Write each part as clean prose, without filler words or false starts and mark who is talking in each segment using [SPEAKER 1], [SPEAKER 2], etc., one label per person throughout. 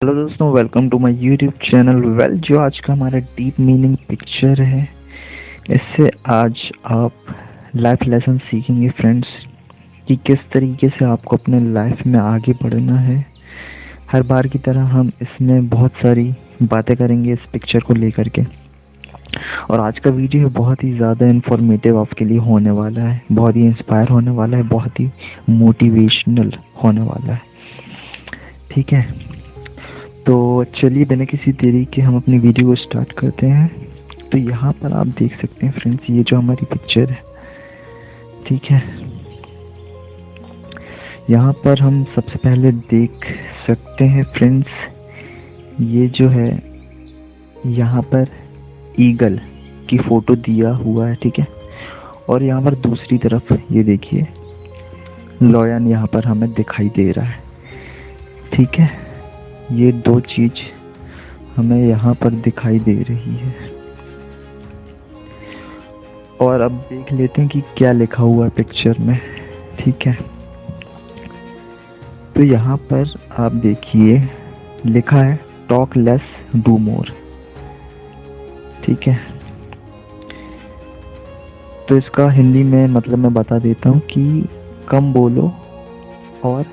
[SPEAKER 1] Hello दोस्तों, welcome to my YouTube channel. जो आज का हमारा डीप मीनिंग पिक्चर है, इससे आज आप लाइफ लेसन सीखेंगे फ्रेंड्स कि किस तरीके से आपको अपने लाइफ में आगे बढ़ना है। हर बार की तरह हम इसमें बहुत सारी बातें करेंगे इस पिक्चर को लेकर के। और आज का वीडियो बहुत ही ज़्यादा इन्फॉर्मेटिव आपके लिए होने वाला है, बहुत ही इंस्पायर होने वाला है, बहुत ही मोटिवेशनल होने वाला है। ठीक है, तो चलिए बिना किसी देरी के हम अपनी वीडियो को स्टार्ट करते हैं। तो यहाँ पर आप देख सकते हैं फ्रेंड्स, ये जो हमारी पिक्चर है, ठीक है, यहाँ पर हम सबसे पहले देख सकते हैं फ्रेंड्स, ये जो है यहाँ पर ईगल की फोटो दिया हुआ है। ठीक है, और यहाँ पर दूसरी तरफ ये देखिए लॉयन यहाँ पर हमें दिखाई दे रहा है। ठीक है, ये दो चीज हमें यहाँ पर दिखाई दे रही है। और अब देख लेते हैं कि क्या लिखा हुआ है पिक्चर में। ठीक है, तो यहाँ पर आप देखिए लिखा है टॉक लेस डू मोर। ठीक है, तो इसका हिंदी में मतलब मैं बता देता हूँ कि कम बोलो और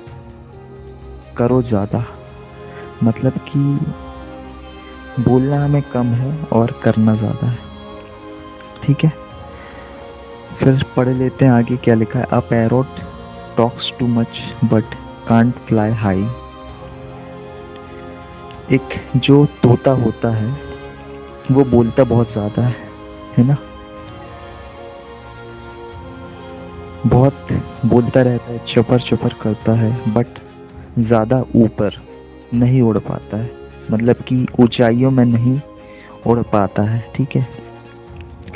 [SPEAKER 1] करो ज़्यादा। मतलब कि बोलना हमें कम है और करना ज़्यादा है। ठीक है, फिर पढ़ लेते हैं आगे क्या लिखा है। A parrot talks too much but can't fly high. एक जो तोता होता है वो बोलता बहुत ज़्यादा है ना, बहुत बोलता रहता है, चपर चपर करता है, बट ज़्यादा ऊपर नहीं उड़ पाता है, मतलब कि ऊंचाइयों में नहीं उड़ पाता है। ठीक है,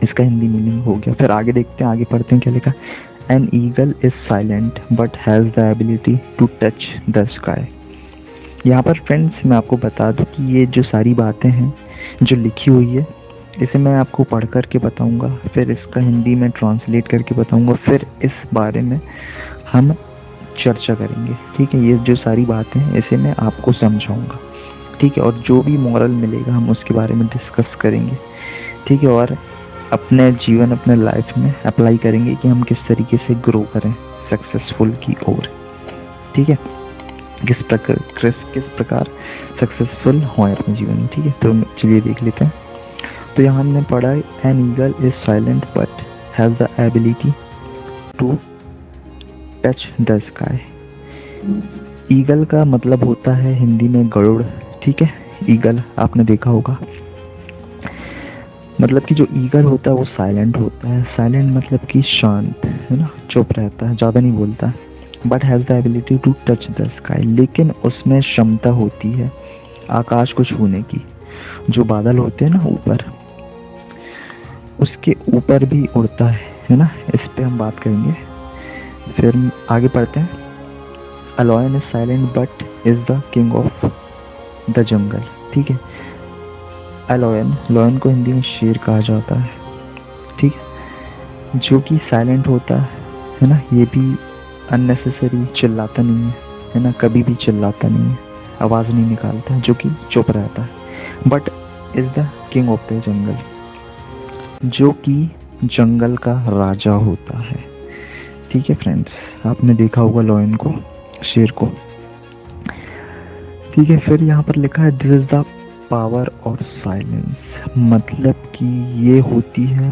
[SPEAKER 1] इसका हिंदी मीनिंग हो गया। फिर आगे देखते हैं, आगे पढ़ते हैं क्या लिखा। An eagle is silent but has the ability to touch the sky. यहाँ पर फ्रेंड्स मैं आपको बता दूँ कि ये जो सारी बातें हैं जो लिखी हुई है, इसे मैं आपको पढ़ करके बताऊँगा, फिर इसका हिंदी में ट्रांसलेट करके बताऊँगा, फिर इस बारे में हम चर्चा करेंगे। ठीक है, ये जो सारी बातें हैं इसे मैं आपको समझाऊंगा। ठीक है, और जो भी मॉरल मिलेगा हम उसके बारे में डिस्कस करेंगे। ठीक है, और अपने जीवन, अपने लाइफ में अप्लाई करेंगे कि हम किस तरीके से ग्रो करें सक्सेसफुल की ओर। ठीक है, किस प्रकार सक्सेसफुल हों अपने जीवन में। ठीक है, तो चलिए देख लेते हैं। तो यहाँ हमने पढ़ा है an eagle is silent but has the ability to touch the sky. Eagle का मतलब होता है हिंदी में गरुड़। ठीक है, ईगल आपने देखा होगा, मतलब कि जो ईगल होता है वो साइलेंट होता है। साइलेंट मतलब कि शांत, है ना, चुप रहता है, ज़्यादा नहीं बोलता है। But has the ability to touch the sky, लेकिन उसमें क्षमता होती है आकाश को छूने की। जो बादल होते हैं ना ऊपर, उसके ऊपर भी उड़ता है ना, इस पे हम बात करेंगे। फिर आगे पढ़ते हैं। A lion is silent but is the king of the jungle। ठीक है, A lion को हिंदी में शेर कहा जाता है। ठीक है, जो कि साइलेंट होता है ना, ये भी अननेसेसरी चिल्लाता नहीं है ना, कभी भी चिल्लाता नहीं है, आवाज़ नहीं निकालता है, जो कि चुप रहता है। But is the king of the जंगल, जो कि जंगल का राजा होता है। ठीक है फ्रेंड्स, आपने देखा होगा लॉयन को, शेर को। ठीक है, फिर यहाँ पर लिखा है this is the power of silence, मतलब कि ये होती है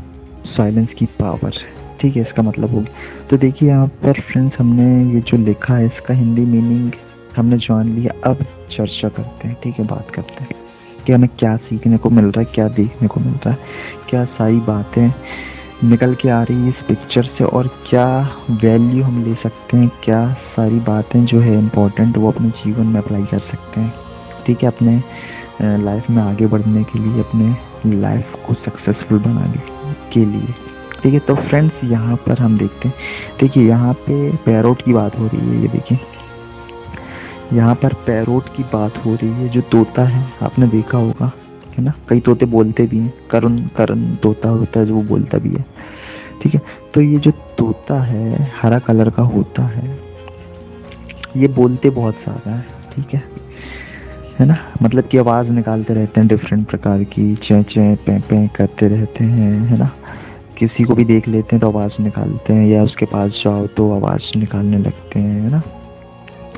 [SPEAKER 1] साइलेंस की पावर। ठीक है, इसका मतलब होगी। तो देखिए यहाँ पर फ्रेंड्स, हमने ये जो लिखा है इसका हिंदी मीनिंग हमने जान लिया। अब चर्चा करते हैं। ठीक है, बात करते हैं कि हमें क्या सीखने को मिल रहा है, क्या देखने को मिल रहा है, क्या सारी बातें निकल के आ रही है इस पिक्चर से, और क्या वैल्यू हम ले सकते हैं, क्या सारी बातें जो है इम्पोर्टेंट वो अपने जीवन में अप्लाई कर सकते हैं। ठीक है, अपने लाइफ में आगे बढ़ने के लिए, अपने लाइफ को सक्सेसफुल बनाने के लिए। ठीक है, तो फ्रेंड्स यहाँ पर हम देखते हैं, देखिए यहाँ पे पैरोट की बात हो रही है। ये देखिए यहाँ पर पैरोट की बात हो रही है, जो तोता है आपने देखा होगा, है ना, कई तोते बोलते भी हैं, करण तोता होता है जो वो बोलता भी है। ठीक है, तो ये जो तोता है हरा कलर का होता है, ये बोलते बहुत ज़्यादा है। ठीक है है ना। मतलब कि आवाज़ निकालते रहते हैं डिफरेंट प्रकार की, चें चें पें पें करते रहते हैं, है ना। किसी को भी देख लेते हैं तो आवाज़ निकालते हैं, या उसके पास जाओ तो आवाज़ निकालने लगते हैं, है ना।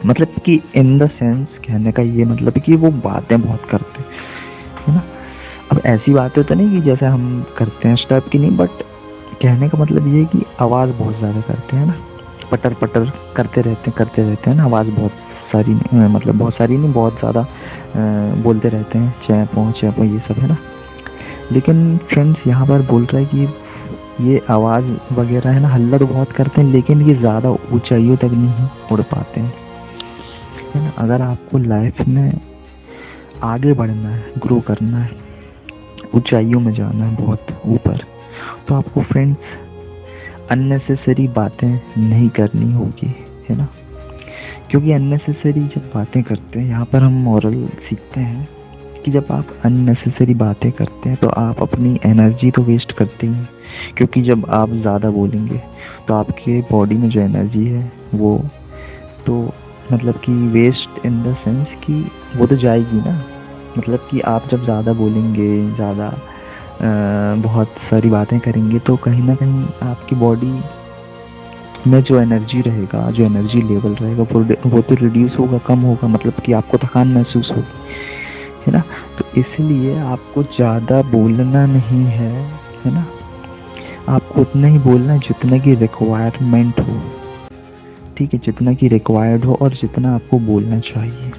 [SPEAKER 1] मतलब कि इन द सेंस कहने का ये मतलब है कि वो बातें बहुत करते हैं, है ना। अब ऐसी बातें तो नहीं कि जैसे हम करते हैं इस टाइप की नहीं, बट कहने का मतलब ये है कि आवाज़ बहुत ज़्यादा करते हैं ना, पटर पटर करते रहते हैं ना, आवाज़ बहुत सारी नहीं, मतलब बहुत सारी नहीं, बहुत ज़्यादा बोलते रहते हैं, चैपो ये सब, है ना। लेकिन फ्रेंड्स यहाँ पर बोल रहा है कि ये आवाज़ वगैरह है ना, हल्ला तो बहुत करते हैं, लेकिन ये ज़्यादा ऊंचाइयों तक नहीं उड़ पाते हैं, है ना। अगर आपको लाइफ में आगे बढ़ना है, ग्रो करना है, ऊंचाइयों में जाना है बहुत ऊपर, तो आपको फ्रेंड्स अननेसेसरी बातें नहीं करनी होगी, है ना। क्योंकि अननेसेसरी जब बातें करते हैं, यहाँ पर हम मॉरल सीखते हैं कि जब आप अननेसेसरी बातें करते हैं तो आप अपनी एनर्जी तो वेस्ट करते ही हैं। क्योंकि जब आप ज़्यादा बोलेंगे तो आपके बॉडी में जो एनर्जी है वो तो मतलब कि वेस्ट इन द सेंस कि वो तो जाएगी ना। मतलब कि आप जब ज़्यादा बोलेंगे, ज़्यादा बहुत सारी बातें करेंगे तो कहीं ना कहीं आपकी बॉडी में जो एनर्जी रहेगा, जो एनर्जी लेवल रहेगा वो तो रिड्यूस होगा, कम होगा, मतलब कि आपको थकान महसूस होगी, है ना। तो इसलिए आपको ज़्यादा बोलना नहीं है ना। आपको उतना ही बोलना है जितना की रिक्वायरमेंट हो, ठीक है, जितना की रिक्वायर्ड हो और जितना आपको बोलना चाहिए।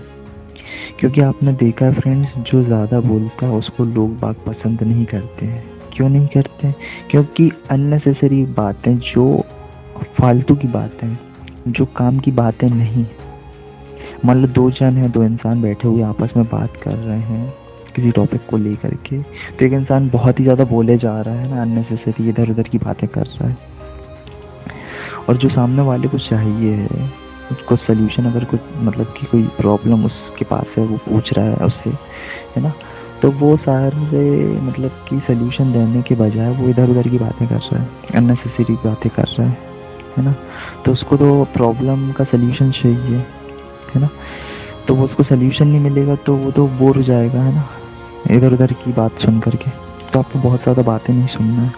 [SPEAKER 1] क्योंकि आपने देखा है फ्रेंड्स, जो ज़्यादा बोलता है उसको लोग बाग पसंद नहीं करते हैं। क्यों नहीं करते हैं? क्योंकि अननेसेसरी बातें, जो फालतू की बातें, जो काम की बातें नहीं। मान लो दो जन हैं, दो इंसान बैठे हुए आपस में बात कर रहे हैं किसी टॉपिक को लेकर के, तो एक इंसान बहुत ही ज़्यादा बोले जा रहा है ना, अननेसेसरी इधर उधर की बातें कर रहा है, और जो सामने वाले को चाहिए है उसको सल्यूशन, अगर कुछ मतलब कि कोई प्रॉब्लम उसके पास है वो पूछ रहा है उससे, है ना, तो वो सारे मतलब कि सल्यूशन देने के बजाय वो इधर उधर की बातें कर रहा है, अननेसेसरी बातें कर रहा है ना। तो उसको तो प्रॉब्लम का सल्यूशन चाहिए, है ना। तो वो उसको सल्यूशन नहीं मिलेगा तो वो तो बोर हो जाएगा, है ना, इधर उधर की बात सुन करके। तो आपको बहुत ज़्यादा बातें नहीं सुनना है,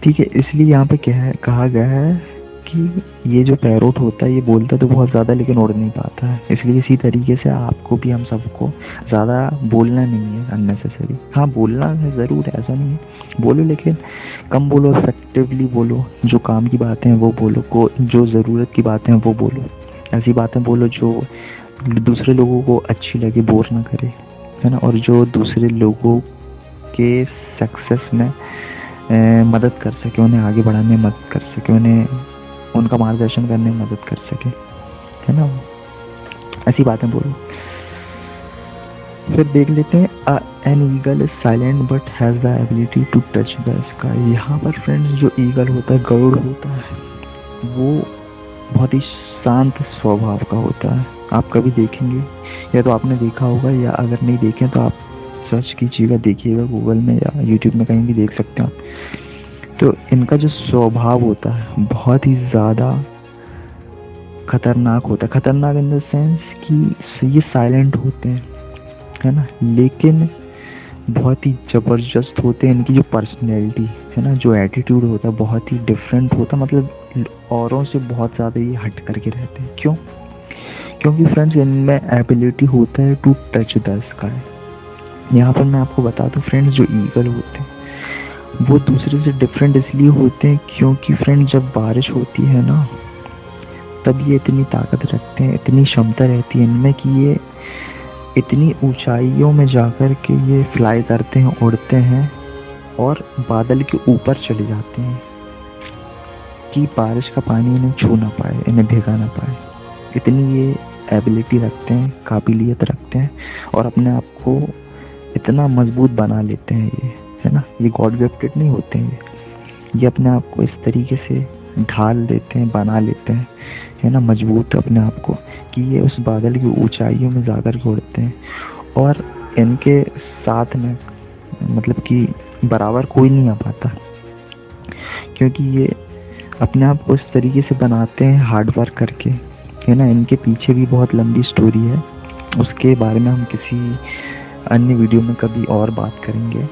[SPEAKER 1] ठीक है। इसलिए यहाँ पे कहा गया है कि ये जो पैरोट होता है ये बोलता तो बहुत ज़्यादा लेकिन उड़ नहीं पाता है। इसलिए इसी तरीके से आपको भी, हम सबको ज़्यादा बोलना नहीं है अननेसेसरी। हाँ, बोलना है ज़रूर, ऐसा नहीं है, बोलो लेकिन कम बोलो, इफेक्टिवली बोलो। जो काम की बातें हैं वो बोलो, जो ज़रूरत की बातें हैं वो बोलो। ऐसी बातें बोलो जो दूसरे लोगों को अच्छी लगे, बोर ना करे, है ना, और जो दूसरे लोगों के सक्सेस में मदद कर सके, उन्हें आगे बढ़ाने में मदद कर सके, उन्हें उनका मार्गदर्शन करने में मदद कर सके, है ना। ऐसी बातें बोलो। फिर देख लेते हैं, an eagle is silent but has the ability to touch the sky. यहाँ पर फ्रेंड्स जो ईगल होता है, गरुड़ होता है, वो बहुत ही शांत स्वभाव का होता है। आप कभी देखेंगे, या तो आपने देखा होगा, या अगर नहीं देखें तो आप सर्च कीजिएगा, देखिएगा गूगल में या यूट्यूब में, कहीं भी देख सकते हैं आप। तो इनका जो स्वभाव होता है बहुत ही ज़्यादा खतरनाक होता है। खतरनाक इन द सेंस कि ये साइलेंट होते हैं, है ना, लेकिन बहुत ही ज़बरदस्त होते हैं। इनकी जो पर्सनैलिटी है ना, जो एटीट्यूड होता है बहुत ही डिफरेंट होता है, मतलब औरों से बहुत ज़्यादा ये हट करके रहते हैं। क्यों? क्योंकि फ्रेंड्स इनमें एबिलिटी होता है टू टच द स्काई। यहाँ पर मैं आपको बता दूँ फ्रेंड्स, जो ईगल होते हैं वो दूसरे से डिफरेंट इसलिए होते हैं क्योंकि फ्रेंड्स जब बारिश होती है ना, तब ये इतनी ताकत रखते हैं, इतनी क्षमता रहती है इनमें कि ये इतनी ऊंचाइयों में जाकर के ये फ्लाई करते हैं, उड़ते हैं और बादल के ऊपर चले जाते हैं कि बारिश का पानी इन्हें छू ना पाए, इन्हें भिगा ना पाए। इतनी ये एबिलिटी रखते हैं, काबिलियत रखते हैं, और अपने आप को इतना मजबूत बना लेते हैं ये, है ना। ये गॉड गिफ्टेड नहीं होते हैं, ये अपने आप को इस तरीके से ढाल देते हैं, बना लेते हैं, है ना, मजबूत अपने आप को, कि ये उस बादल की ऊंचाइयों में जाकर के उड़ते हैं। और इनके साथ में मतलब कि बराबर कोई नहीं आ पाता, क्योंकि ये अपने आप को इस तरीके से बनाते हैं हार्ड वर्क करके, है ना। इनके पीछे भी बहुत लंबी स्टोरी है, उसके बारे में हम किसी अन्य वीडियो में कभी और बात करेंगे,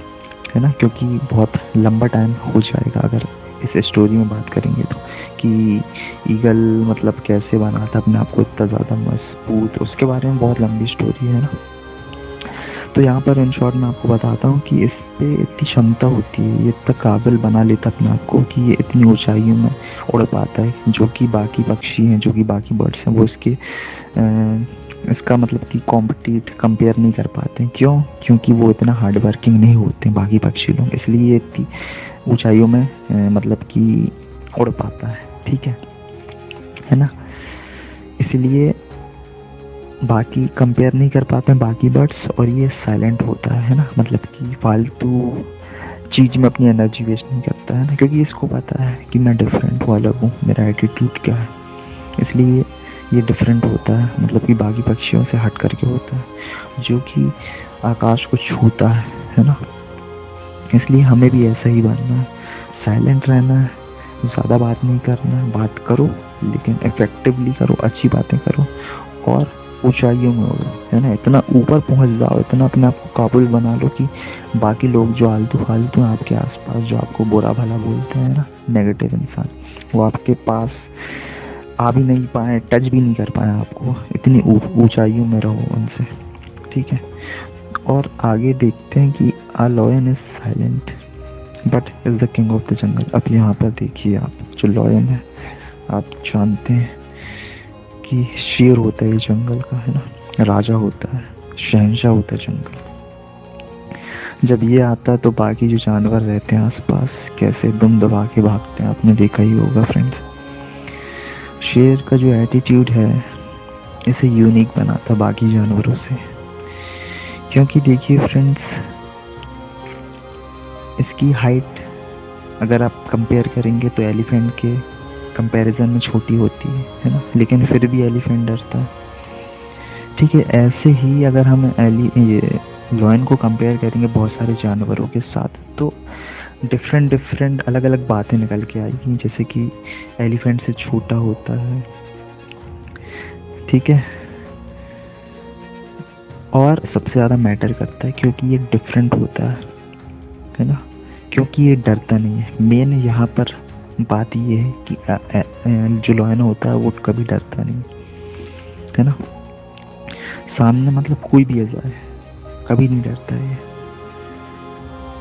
[SPEAKER 1] है ना, क्योंकि बहुत लंबा टाइम हो जाएगा अगर इस स्टोरी में बात करेंगे तो, कि ईगल मतलब कैसे बना था अपने आप को इतना ज़्यादा मजबूत, उसके बारे में बहुत लंबी स्टोरी है ना। तो यहाँ पर इन शॉर्ट मैं आपको बताता हूँ कि इस पे इतनी क्षमता होती है, ये इतना काबिल बना लेता अपने आप को कि ये इतनी ऊंचाइयों में उड़ पाता है, जो कि बाकी पक्षी हैं, जो कि बाकी बर्ड्स हैं, वो इसका मतलब कि कंपेयर नहीं कर पाते हैं। क्यों? क्योंकि वो इतना हार्ड वर्किंग नहीं होते हैं बाकी पक्षी लोग, इसलिए ये इतनी ऊंचाइयों में मतलब कि उड़ पाता है। ठीक है ना। इसलिए बाकी कंपेयर नहीं कर पाते हैं बाकी बर्ड्स, और ये साइलेंट होता है ना, मतलब कि फालतू चीज में अपनी एनर्जी वेस्ट नहीं करता है ना, क्योंकि इसको पता है कि मैं डिफरेंट हूँ, अलग हूँ, मेरा एटीट्यूड क्या है, इसलिए ये डिफरेंट होता है, मतलब कि बाकी पक्षियों से हट करके होता है, जो कि आकाश को छूता है ना। इसलिए हमें भी ऐसा ही बनना है, साइलेंट रहना है, ज़्यादा बात नहीं करना है, बात करो लेकिन इफेक्टिवली करो, अच्छी बातें करो, और ऊंचाइयों में उड़ो, है ना, इतना ऊपर पहुंच जाओ, इतना अपने आप को काबिल बना लो कि बाकी लोग जो आलतू फालतू हैं आपके आसपास, जो आपको बुरा भला बोलते हैं ना, नेगेटिव इंसान, वो आपके पास आ भी नहीं पाए, टच भी नहीं कर पाए आपको, इतनी ऊंचाइयों में रहो उनसे। ठीक है। और आगे देखते हैं कि a lion is silent but is the king of the jungle. अब यहाँ पर देखिए, आप जो लायन है, आप जानते हैं कि शेर होता है जंगल का, है ना, राजा होता है, शहंशाह होता है जंगल। जब ये आता है तो बाकी जो जानवर रहते हैं आसपास कैसे दुम दबा के भागते हैं, आपने देखा ही होगा फ्रेंड्स। शेर का जो एटीट्यूड है इसे यूनिक बनाता बाकी जानवरों से, क्योंकि देखिए फ्रेंड्स, इसकी हाइट अगर आप कंपेयर करेंगे तो एलिफेंट के कंपैरिजन में छोटी होती है ना, लेकिन फिर भी एलिफेंट डरता है। ठीक है। ऐसे ही अगर हम लायन को कंपेयर करेंगे बहुत सारे जानवरों के साथ, तो डिफरेंट अलग अलग बातें निकल के आएगी, जैसे कि एलिफेंट से छोटा होता है, ठीक है, और सबसे ज़्यादा मैटर करता है क्योंकि ये डिफरेंट होता है ना, क्योंकि ये डरता नहीं है। मेन यहाँ पर बात ये है कि जो लायन होता है वो कभी डरता नहीं, है ना, सामने मतलब कोई भी आ जाए कभी नहीं डरता है,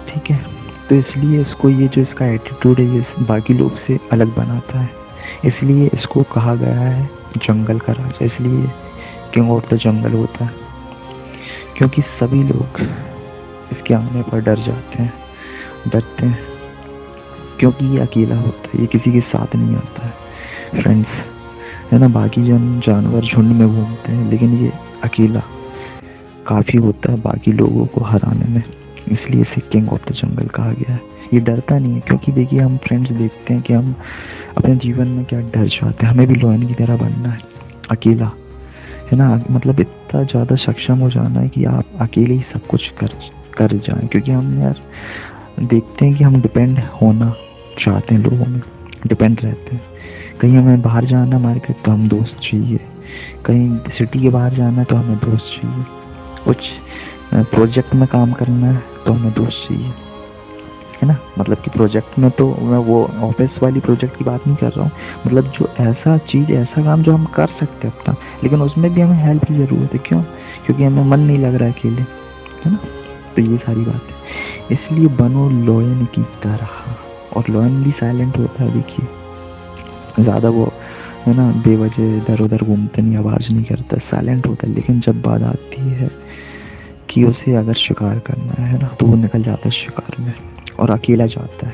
[SPEAKER 1] ठीक है। तो इसलिए इसको ये जो इसका एटीट्यूड है ये बाकी लोग से अलग बनाता है, इसलिए इसको कहा गया है जंगल का राजा, इसलिए किंग ऑफ द जंगल होता है, क्योंकि सभी लोग इसके आने पर डर जाते हैं, डरते हैं, क्योंकि ये अकेला होता है, ये किसी के साथ नहीं आता है फ्रेंड्स, है ना। बाकी जानवर झुंड में घूमते हैं, लेकिन ये अकेला काफ़ी होता है बाकी लोगों को हराने में, इसलिए इसे किंग ऑफ द जंगल कहा गया है। ये डरता नहीं है, क्योंकि देखिए हम फ्रेंड्स देखते हैं कि हम अपने जीवन में क्या डर जाते हैं, हमें भी लायन की तरह बनना है, अकेला, है ना, मतलब इतना ज़्यादा सक्षम हो जाना है कि आप अकेले ही सब कुछ कर जाएं, क्योंकि हम यार देखते हैं कि हम डिपेंड होना चाहते हैं, लोगों में डिपेंड रहते हैं। कहीं हमें बाहर जाना है मार्केट तो हम दोस्त चाहिए, कहीं सिटी के बाहर जाना है तो हमें दोस्त चाहिए, कुछ प्रोजेक्ट में काम करना है तो हमें दोस्त चाहिए, है ना। मतलब कि प्रोजेक्ट में तो मैं वो ऑफिस वाली प्रोजेक्ट की बात नहीं कर रहा हूँ, मतलब जो ऐसा चीज़, ऐसा काम जो हम कर सकते हैं अपना, लेकिन उसमें भी हमें हेल्प की ज़रूरत है। क्यों? क्योंकि हमें मन नहीं लग रहा है अकेले, है ना। तो ये सारी बात है, इसलिए बनो लायन की तरह, और लायन भी साइलेंट होता है, देखिए ज़्यादा वो, है ना, बेवजह इधर उधर घूमते नहीं, आवाज़ नहीं करता, साइलेंट होता है, लेकिन जब बात आती है कि उसे अगर शिकार करना है ना, तो वो निकल जाता है शिकार में और अकेला जाता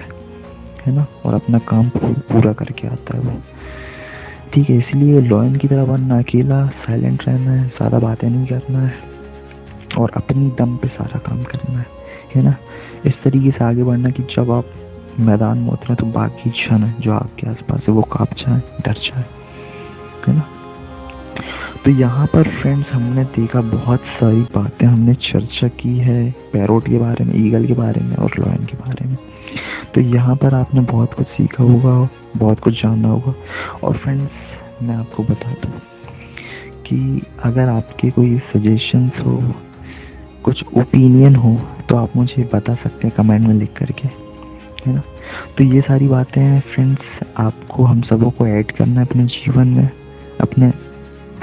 [SPEAKER 1] है ना, और अपना काम पूरा करके आता है वो, ठीक है। इसलिए लायन की तरह बनना, अकेला साइलेंट रहना है, ज़्यादा बातें नहीं करना है, और अपनी दम पे सारा काम करना है ना। इस तरीके से आगे बढ़ना कि जब आप मैदान में उतरें तो बाकी जन जो आपके आसपास है वो कांप जाए, डर जाए, है ना। तो यहाँ पर फ्रेंड्स हमने देखा, बहुत सारी बातें हमने चर्चा की है पैरोट के बारे में, ईगल के बारे में और लायन के बारे में। तो यहाँ पर आपने बहुत कुछ सीखा होगा, बहुत कुछ जाना होगा। और फ्रेंड्स मैं आपको बता दूँ बाकी अगर आपके कोई सजेशंस हो, कुछ ओपिनियन हो, तो आप मुझे बता सकते हैं कमेंट में लिख करके, है ना। तो ये सारी बातें हैं फ्रेंड्स, आपको हम सबों को ऐड करना है अपने जीवन में, अपने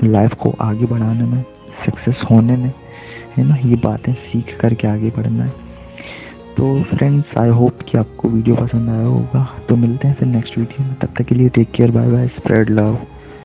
[SPEAKER 1] लाइफ को आगे बढ़ाने में, सक्सेस होने में, है ना। ये बातें सीख करके आगे बढ़ना है। तो फ्रेंड्स, आई होप कि आपको वीडियो पसंद आया होगा। तो मिलते हैं फिर नेक्स्ट वीडियो में, तब तक के लिए take care, bye bye, spread love.